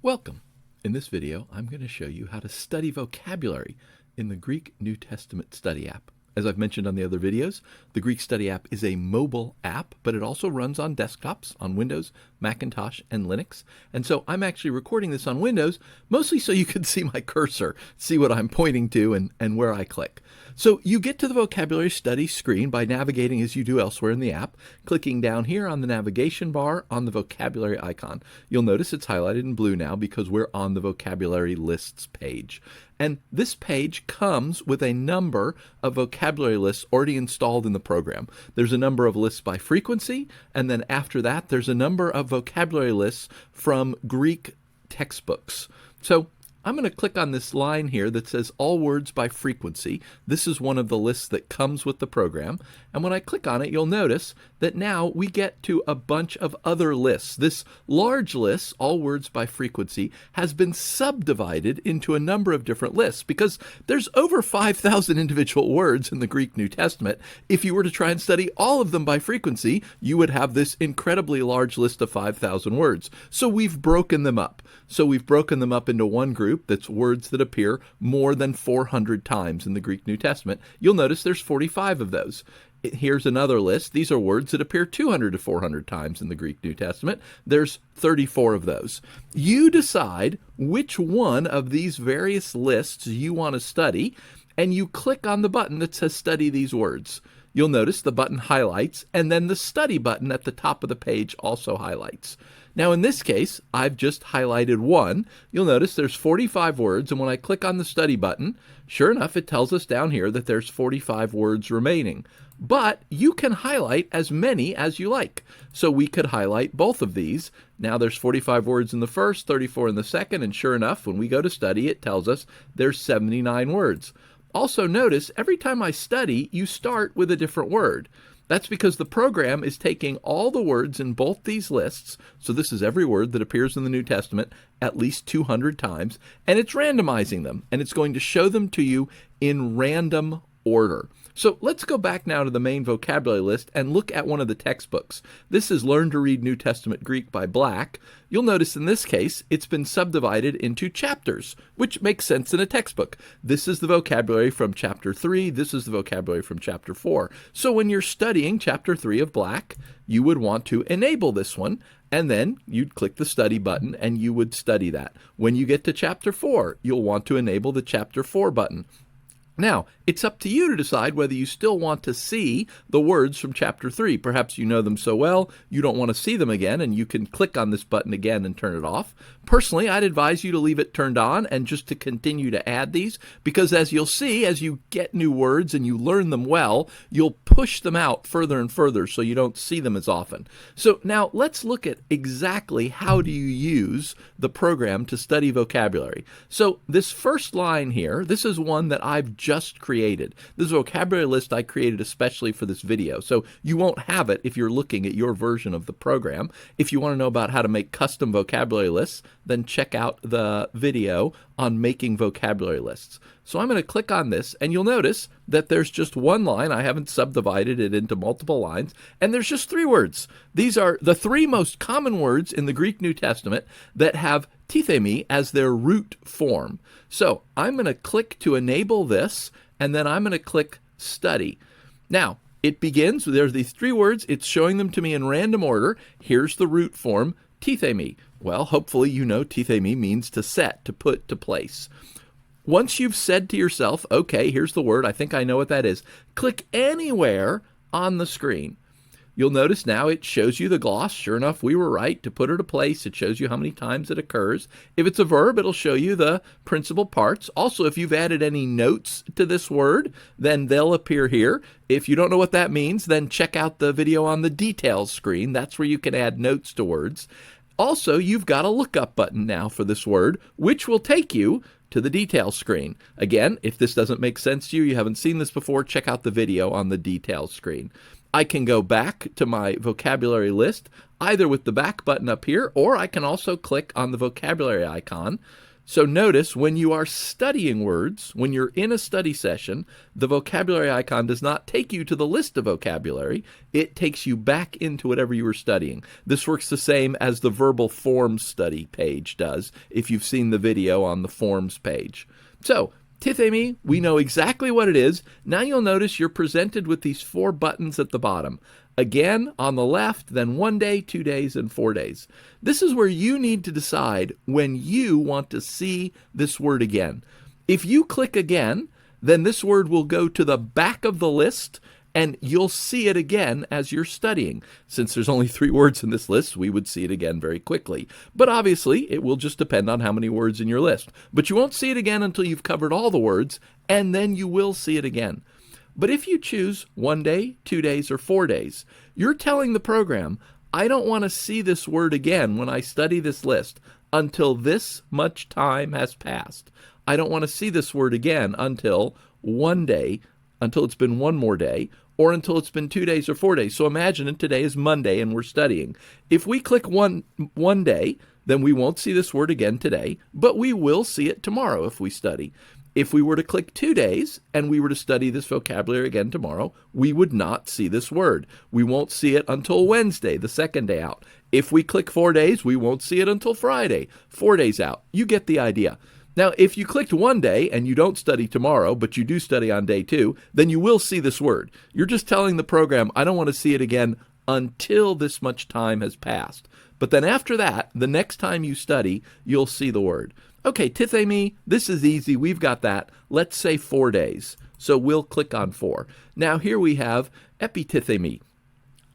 Welcome. In this video, I'm going to show you how to study vocabulary in the Greek New Testament Study app. As I've mentioned on the other videos, the Greek Study app is a mobile app, but it also runs on desktops, on Windows, Macintosh, and Linux. And so I'm actually recording this on Windows, mostly so you can see my cursor, see what I'm pointing to and where I click. So you get to the vocabulary study screen by navigating as you do elsewhere in the app, clicking down here on the navigation bar on the vocabulary icon. You'll notice it's highlighted in blue now because we're on the vocabulary lists page. And this page comes with a number of vocabulary lists already installed in the program. There's a number of lists by frequency, and then after that, there's a number of vocabulary lists from Greek textbooks. So I'm going to click on this line here that says all words by frequency. This is one of the lists that comes with the program. And when I click on it, you'll notice that now we get to a bunch of other lists. This large list, all words by frequency, has been subdivided into a number of different lists because there's over 5,000 individual words in the Greek New Testament. If you were to try and study all of them by frequency, you would have this incredibly large list of 5,000 words. So we've broken them up. Into one group that's words that appear more than 400 times in the Greek New Testament. You'll notice there's 45 of those. Here's another list. These are words that appear 200 to 400 times in the Greek New Testament. There's 34 of those. You decide which one of these various lists you want to study, and you click on the button that says Study These Words. You'll notice the button highlights, and then the Study button at the top of the page also highlights. Now in this case, I've just highlighted one. You'll notice there's 45 words, and when I click on the Study button, sure enough, it tells us down here that there's 45 words remaining. But you can highlight as many as you like. So we could highlight both of these. Now there's 45 words in the first, 34 in the second, and sure enough, when we go to study, it tells us there's 79 words. Also notice, every time I study, you start with a different word. That's because the program is taking all the words in both these lists, so this is every word that appears in the New Testament at least 200 times, and it's randomizing them, and it's going to show them to you in random order. So let's go back now to the main vocabulary list and look at one of the textbooks. This is Learn to Read New Testament Greek by Black. You'll notice in this case, it's been subdivided into chapters, which makes sense in a textbook. This is the vocabulary from chapter 3. This is the vocabulary from chapter 4. So when you're studying chapter 3 of Black, you would want to enable this one, and then you'd click the study button and you would study that. When you get to chapter 4, you'll want to enable the chapter 4 button. Now, it's up to you to decide whether you still want to see the words from chapter 3. Perhaps you know them so well, you don't want to see them again, and you can click on this button again and turn it off. Personally, I'd advise you to leave it turned on and just to continue to add these, because as you'll see, as you get new words and you learn them well, you'll push them out further and further so you don't see them as often. So now let's look at exactly how do you use the program to study vocabulary. So this first line here, this is one that I've just created. This is a vocabulary list I created especially for this video. So you won't have it if you're looking at your version of the program. If you want to know about how to make custom vocabulary lists, then check out the video on making vocabulary lists. So I'm going to click on this, and you'll notice that there's just one line. I haven't subdivided it into multiple lines, and there's just 3 words. These are the 3 most common words in the Greek New Testament that have tithemi as their root form. So I'm going to click to enable this, and then I'm going to click study. Now, it begins, there's these 3 words. It's showing them to me in random order. Here's the root form, tithemi. Well, hopefully you know tithemi means to set, to put, to place. Once you've said to yourself, okay, here's the word, I think I know what that is, click anywhere on the screen. You'll notice now it shows you the gloss. Sure enough, we were right. To put her to place, it shows you how many times it occurs. If it's a verb, it'll show you the principal parts. Also, if you've added any notes to this word, then they'll appear here. If you don't know what that means, then check out the video on the details screen. That's where you can add notes to words. Also, you've got a lookup button now for this word, which will take you to the details screen. Again, if this doesn't make sense to you, you haven't seen this before, check out the video on the details screen. I can go back to my vocabulary list, either with the back button up here, or I can also click on the vocabulary icon, So notice when you are studying words, when you're in a study session, the vocabulary icon does not take you to the list of vocabulary. It takes you back into whatever you were studying. This works the same as the verbal forms study page does, if you've seen the video on the forms page. So, tithemi, we know exactly what it is. Now you'll notice you're presented with these 4 buttons at the bottom. Again, on the left, then 1 day, 2 days, and 4 days. This is where you need to decide when you want to see this word again. If you click again, then this word will go to the back of the list, and you'll see it again as you're studying. Since there's only 3 words in this list, we would see it again very quickly. But obviously, it will just depend on how many words in your list. But you won't see it again until you've covered all the words, and then you will see it again. But if you choose 1 day, 2 days, or 4 days, you're telling the program, I don't want to see this word again when I study this list until this much time has passed. I don't want to see this word again until 1 day, until it's been 1 more day, or until it's been 2 days or 4 days. So imagine today is Monday and we're studying. If we click one day, then we won't see this word again today, but we will see it tomorrow if we study. If we were to click 2 days and we were to study this vocabulary again tomorrow, we would not see this word. We won't see it until Wednesday, the 2nd day out. If we click 4 days, we won't see it until Friday, 4 days out. You get the idea. Now, if you clicked 1 day and you don't study tomorrow, but you do study on day 2, then you will see this word. You're just telling the program, I don't want to see it again until this much time has passed. But then after that, the next time you study, you'll see the word. Okay, tithemi, this is easy. We've got that. Let's say 4 days. So we'll click on 4. Now here we have epitithemi.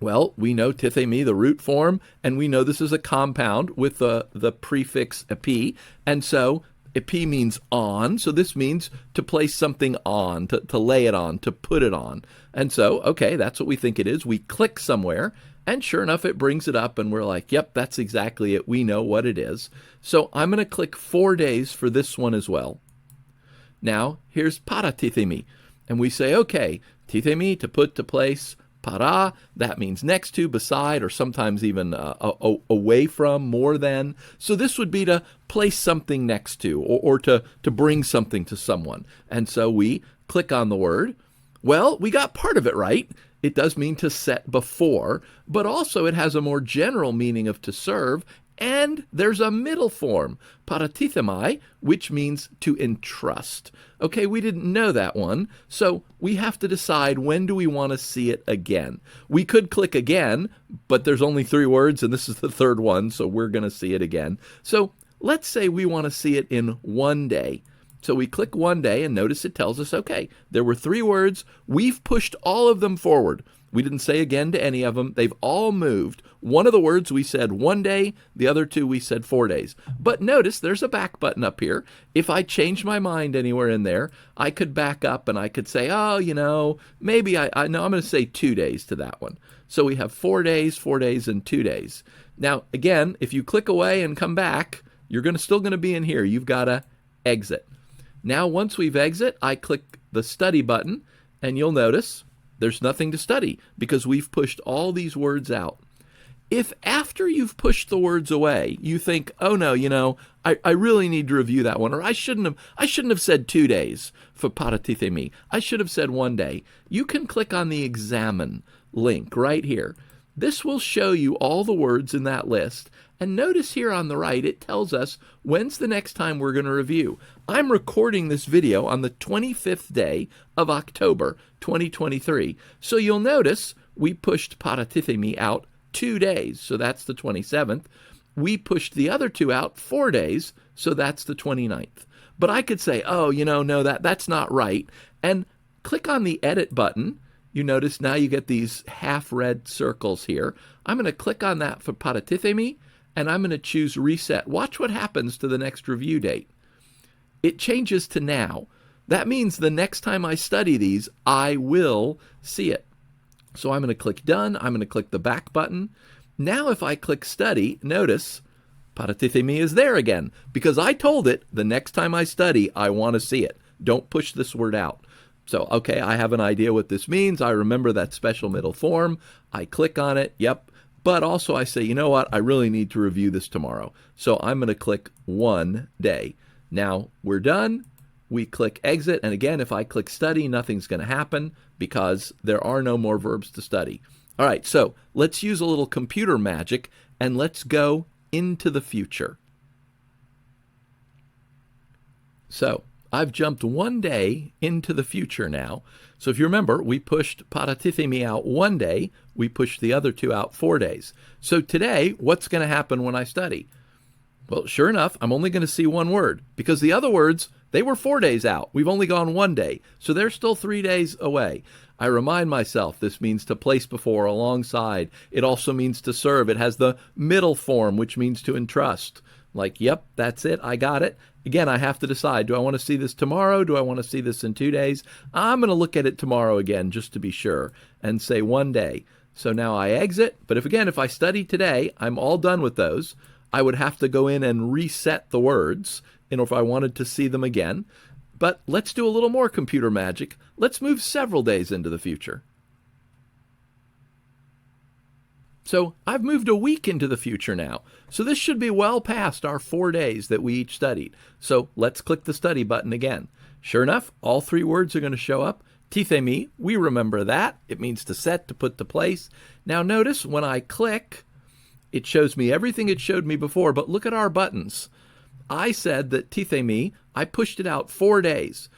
Well, we know tithemi, the root form, and we know this is a compound with the prefix epi. And so epi means on. So this means to place something on, to lay it on, to put it on. And so, okay, that's what we think it is. We click somewhere. And sure enough, it brings it up and we're like, yep, that's exactly it. We know what it is. So I'm going to click 4 days for this one as well. Now, here's para tithemi. And we say, okay, tithemi, to put to place, para, that means next to, beside, or sometimes even away from, more than. So this would be to place something next to, or to bring something to someone. And so we click on the word. Well, we got part of it right. It does mean to set before, but also it has a more general meaning of to serve, and there's a middle form, paratithemi, which means to entrust. Okay, we didn't know that one, so we have to decide when do we want to see it again. We could click again, but there's only 3 words, and this is the 3rd one, so we're going to see it again. So let's say we want to see it in 1 day. So we click 1 day and notice it tells us, okay, there were 3 words. We've pushed all of them forward. We didn't say again to any of them. They've all moved. One of the words we said 1 day, the other 2 we said 4 days. But notice there's a back button up here. If I change my mind anywhere in there, I could back up and I could say, oh, you know, maybe no, I'm going to say 2 days to that one. So we have 4 days, 4 days, and 2 days. Now, again, if you click away and come back, you're still going to be in here. You've got to exit. Now, once we've exit, I click the study button, and you'll notice there's nothing to study because we've pushed all these words out. If after you've pushed the words away, you think, oh no, you know, I really need to review that one, or I shouldn't have said 2 days for paratithemi. I should have said 1 day. You can click on the examine link right here. This will show you all the words in that list. And notice here on the right, it tells us when's the next time we're going to review. I'm recording this video on the 25th day of October, 2023. So you'll notice we pushed paratithemi out 2 days, so that's the 27th. We pushed the other 2 out 4 days, so that's the 29th. But I could say, oh, you know, no, that's not right. And click on the edit button. You notice now you get these half red circles here. I'm going to click on that for paratithemi, and I'm going to choose reset. Watch what happens to the next review date. It changes to now. That means the next time I study these, I will see it. So I'm going to click done. I'm going to click the back button. Now if I click study, notice paratithemi is there again because I told it the next time I study, I want to see it. Don't push this word out. So, okay, I have an idea what this means. I remember that special middle form. I click on it. Yep. But also I say, you know what? I really need to review this tomorrow. So I'm going to click 1 day. Now we're done. We click exit. And again, if I click study, nothing's going to happen because there are no more verbs to study. All right, so let's use a little computer magic and let's go into the future. So I've jumped one day into the future now. So if you remember, we pushed paratithemi out one day. We pushed the other two out 4 days. So today, what's going to happen when I study? Well, sure enough, I'm only going to see one word because the other words, they were 4 days out. We've only gone 1 day. So they're still 3 days away. I remind myself this means to place before, alongside. It also means to serve. It has the middle form, which means to entrust. Like, yep, that's it. I got it. Again, I have to decide, do I want to see this tomorrow? Do I want to see this in 2 days? I'm going to look at it tomorrow again, just to be sure, and say 1 day. So now I exit. But if I study today, I'm all done with those. I would have to go in and reset the words, if I wanted to see them again. But let's do a little more computer magic. Let's move several days into the future. So I've moved a week into the future now. So this should be well past our 4 days that we each studied. So let's click the study button again. Sure enough, all 3 words are going to show up. Tithemi, we remember that. It means to set, to put to place. Now notice when I click, it shows me everything it showed me before, but look at our buttons. I said that tithemi, I pushed it out 4 days.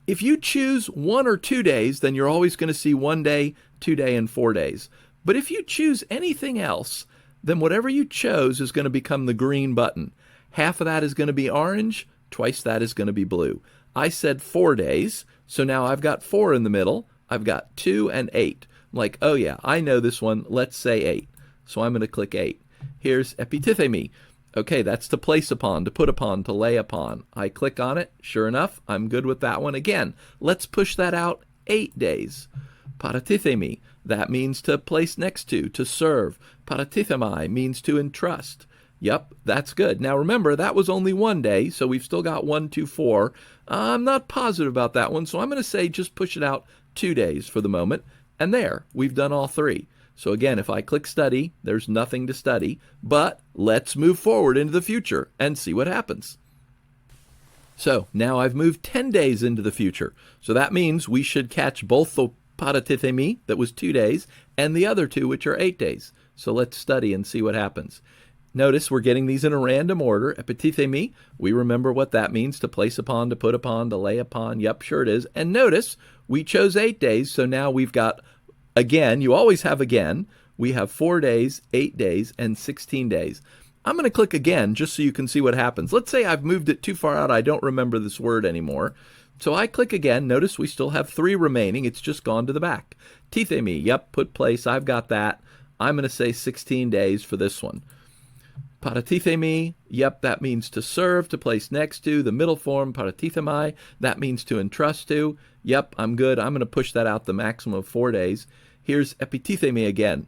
If you choose 1 or 2 days, then you're always going to see 1 day, 2 day, and 4 days. But if you choose anything else, then whatever you chose is going to become the green button. Half of that is going to be orange, twice that is going to be blue. I said 4 days, so now I've got 4 in the middle. I've got 2 and 8. I'm like, oh yeah, I know this one. Let's say 8. So I'm going to click 8. Here's epitithemi. Okay, that's to place upon, to put upon, to lay upon. I click on it. Sure enough, I'm good with that one. Again, let's push that out 8 days. Paratithemi, that means to place next to serve. Paratithemi means to entrust. Yep, that's good. Now remember, that was only 1 day, so we've still got 1, 2, 4. I'm not positive about that one, so I'm going to say just push it out 2 days for the moment. And there, we've done all 3. So again, if I click study, there's nothing to study, but let's move forward into the future and see what happens. So now I've moved 10 days into the future. So that means we should catch both the paratithemi, that was 2 days, and the other 2, which are 8 days. So let's study and see what happens. Notice we're getting these in a random order. Epitithemi, we remember what that means, to place upon, to put upon, to lay upon. Yep, sure it is. And notice we chose 8 days, so now we've got again. You always have again. We have 4 days, 8 days, and 16 days. I'm going to click again just so you can see what happens. Let's say I've moved it too far out. I don't remember this word anymore. So I click again. Notice we still have 3 remaining. It's just gone to the back. Tithemi, yep, put place. I've got that. I'm going to say 16 days for this one. Paratithemi, yep, that means to serve, to place next to. The middle form, paratithemi, that means to entrust to. Yep, I'm good. I'm going to push that out the maximum of 4 days. Here's epitithemi again.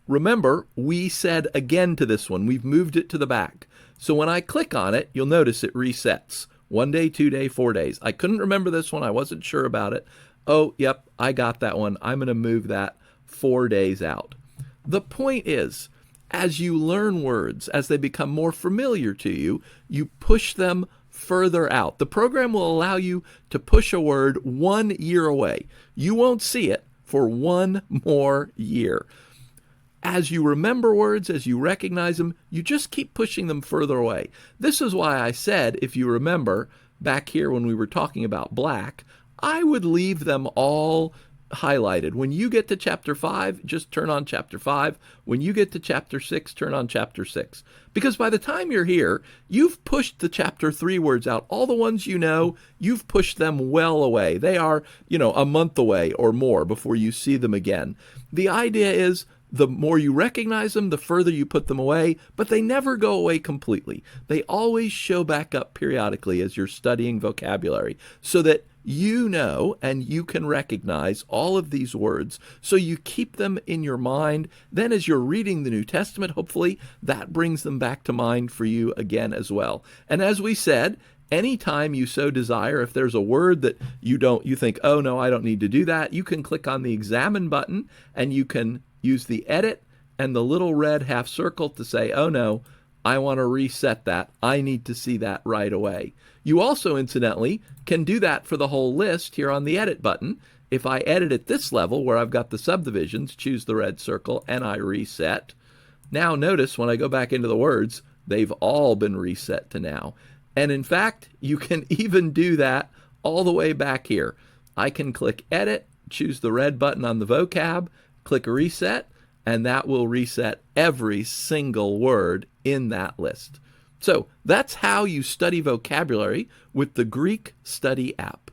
Remember, we said again to this one. We've moved it to the back. So when I click on it, you'll notice it resets. 1 day, 2 day, 4 days. I couldn't remember this one. I wasn't sure about it. Oh, yep, I got that one. I'm going to move that 4 days out. The point is, as you learn words, as they become more familiar to you, you push them further out. The program will allow you to push a word 1 year away. You won't see it for 1 more year. As you remember words, as you recognize them, you just keep pushing them further away. This is why I said, if you remember, back here when we were talking about black, I would leave them all highlighted. When you get to chapter 5, just turn on chapter 5. When you get to chapter 6, turn on chapter 6. Because by the time you're here, you've pushed the chapter 3 words out. All the ones you know, you've pushed them well away. They are, a month away or more before you see them again. The idea is, the more you recognize them, the further you put them away, but they never go away completely. They always show back up periodically as you're studying vocabulary, so that you know and you can recognize all of these words, so you keep them in your mind. Then as you're reading the New Testament, hopefully that brings them back to mind for you again as well. And as we said, anytime you so desire, if there's a word that you think, oh no, I don't need to do that, you can click on the Examine button and you can use the edit and the little red half circle to say, oh no, I want to reset that. I need to see that right away. You also, incidentally, can do that for the whole list here on the Edit button. If I edit at this level where I've got the subdivisions, choose the red circle, and I reset. Now notice when I go back into the words, they've all been reset to now. And in fact, you can even do that all the way back here. I can click Edit, choose the red button on the vocab, click Reset, and that will reset every single word in that list. So that's how you study vocabulary with the Greek Study app.